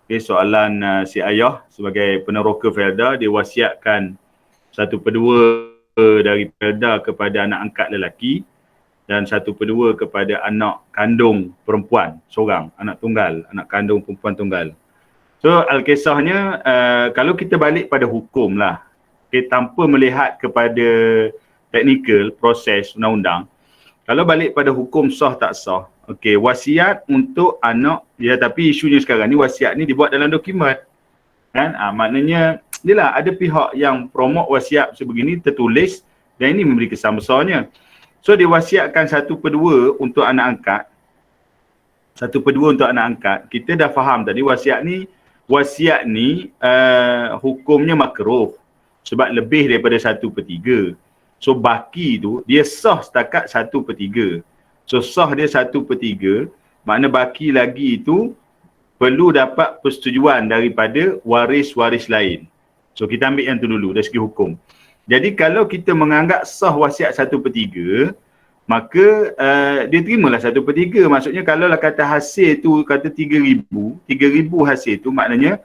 Okay, soalan si ayah sebagai peneroka Felda, dia wasiatkan 1/2 dari Felda kepada anak angkat lelaki dan 1/2 kepada anak kandung perempuan seorang, anak tunggal, anak kandung perempuan tunggal. So Al-Kisahnya, kalau kita balik pada hukum lah, okay, tanpa melihat kepada teknikal, proses undang-undang, kalau balik pada hukum sah tak sah, okay, wasiat untuk anak, ya, tapi isunya sekarang ni wasiat ni dibuat dalam dokumen. Kan? Maknanya, yelah, ada pihak yang promote wasiat sebegini tertulis dan ini memberi kesan besarnya. So diwasiatkan 1/2 untuk anak angkat, 1/2 untuk anak angkat. Kita dah faham tadi wasiat ni hukumnya makruh sebab lebih daripada 1/3. So baki tu dia sah setakat 1/3. So sah dia 1/3, makna baki lagi itu perlu dapat persetujuan daripada waris-waris lain. So kita ambil yang tu dulu dari segi hukum. Jadi kalau kita menganggap sah wasiat 1/3, maka dia terimalah 1/3. Maksudnya kalau lah kata hasil tu kata 3,000 hasil tu, maknanya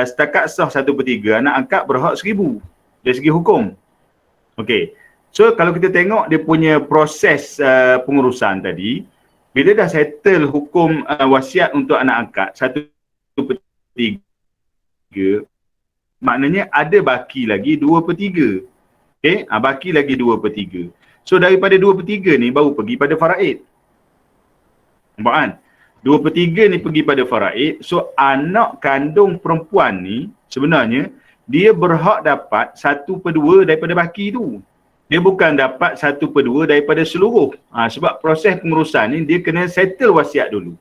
setakat sah 1/3, anak angkat berhak 1,000 dari segi hukum. Okey. So kalau kita tengok dia punya proses pengurusan tadi, bila dah settle hukum wasiat untuk anak angkat 1/3, maknanya ada baki lagi 2/3. Okey, baki lagi 2/3. So daripada 2/3 ni baru pergi pada faraid. Nampak kan? 2/3 ni pergi pada faraid. So anak kandung perempuan ni sebenarnya dia berhak dapat 1/2 daripada baki tu. Dia bukan dapat 1/2 daripada seluruh. Sebab proses pengurusan ni dia kena settle wasiat dulu.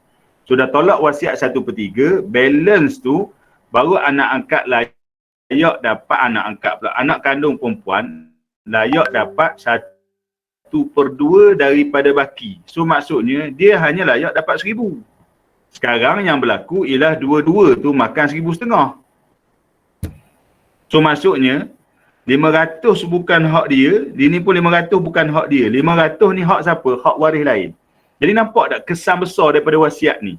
So dah tolak wasiat 1/3, balance tu baru anak angkat layak dapat, anak angkat pula, anak kandung perempuan layak dapat 1/2 daripada baki. So maksudnya dia hanya layak dapat 1,000. Sekarang yang berlaku ialah dua-dua tu makan 1,500. So maksudnya 500 bukan hak dia, ini pun 500 bukan hak dia. 500 ni hak siapa? Hak waris lain. Jadi nampak tak kesan besar daripada wasiat ni?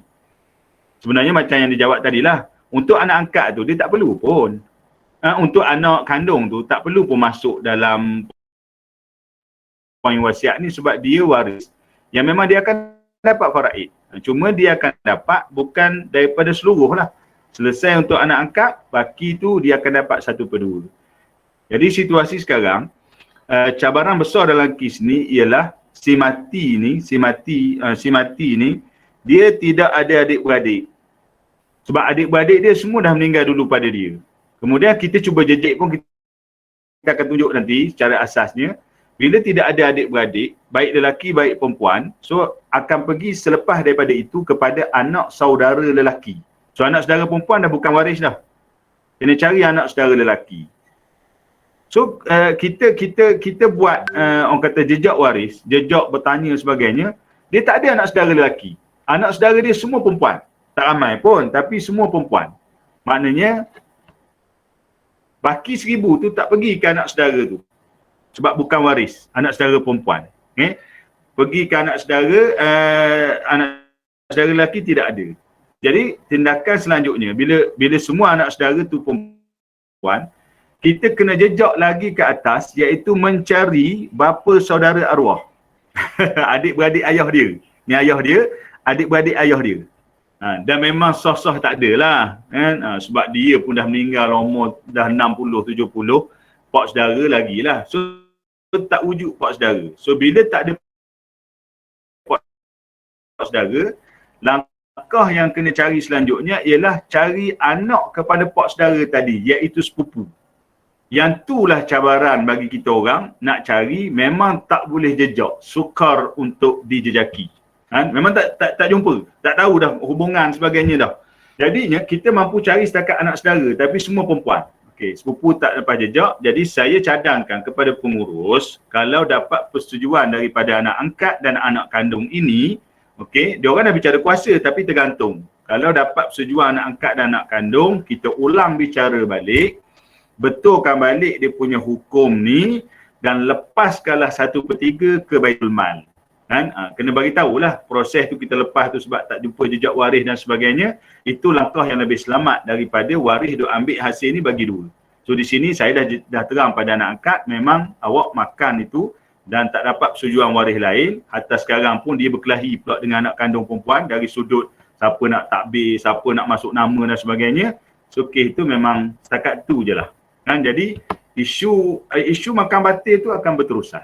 Sebenarnya macam yang dijawab tadilah, untuk anak angkat tu dia tak perlu pun. Untuk anak kandung tu tak perlu pun masuk dalam poin wasiat ni sebab dia waris. Yang memang dia akan dapat faraid. Cuma dia akan dapat bukan daripada seluruh lah. Selesai untuk anak angkat, baki tu dia akan dapat 1/2. Jadi situasi sekarang, cabaran besar dalam kes ni ialah si mati ni, dia tidak ada adik-beradik. Sebab adik-beradik dia semua dah meninggal dulu pada dia. Kemudian kita cuba jejak pun, kita akan tunjuk nanti secara asasnya, bila tidak ada adik-beradik, baik lelaki baik perempuan, so akan pergi selepas daripada itu kepada anak saudara lelaki. So anak saudara perempuan dah bukan waris dah. Kena cari anak saudara lelaki. So kita buat orang kata jejak waris, jejak bertanya sebagainya, dia tak ada anak saudara lelaki. Anak saudara dia semua perempuan. Tak ramai pun, tapi semua perempuan. Maknanya baki 1,000 tu tak pergi ke anak saudara tu. Sebab bukan waris, anak saudara perempuan. Okay? Pergi ke anak saudara lelaki tidak ada. Jadi tindakan selanjutnya, bila semua anak saudara tu perempuan, kita kena jejak lagi ke atas, iaitu mencari bapa saudara arwah. Adik-beradik ayah dia. Ni ayah dia, adik-beradik ayah dia. Dan memang sah-sah tak ada lah. Kan? Sebab dia pun dah meninggal umur dah 60, 70, pak saudara lagi lah. So tak wujud pak saudara. So bila tak ada pak saudara, langkah yang kena cari selanjutnya ialah cari anak kepada pak saudara tadi, iaitu sepupu. Yang itulah cabaran bagi kita orang nak cari, memang tak boleh jejak, sukar untuk dijejaki. Memang tak jumpa, tak tahu dah hubungan sebagainya dah. Jadinya kita mampu cari setakat anak saudara tapi semua perempuan. Okey, sepupu tak dapat jejak, jadi saya cadangkan kepada pengurus, kalau dapat persetujuan daripada anak angkat dan anak kandung ini, okey, dia orang dah bicara kuasa tapi tergantung. Kalau dapat persetujuan anak angkat dan anak kandung, kita ulang bicara balik, betulkan balik dia punya hukum ni dan lepaskanlah 1/3 ke Baitul Mal. Kan? Kena bagi tahulah proses tu kita lepas tu sebab tak jumpa jejak waris dan sebagainya. Itu langkah yang lebih selamat daripada waris duk ambil hasil ni bagi dua. So di sini saya dah terang pada anak angkat, memang awak makan itu dan tak dapat persetujuan waris lain. Hatta sekarang pun dia berkelahi pula dengan anak kandung perempuan dari sudut siapa nak takbir, siapa nak masuk nama dan sebagainya. So kes itu memang setakat tu je lah. Kan? Jadi isu makan batil tu akan berterusan.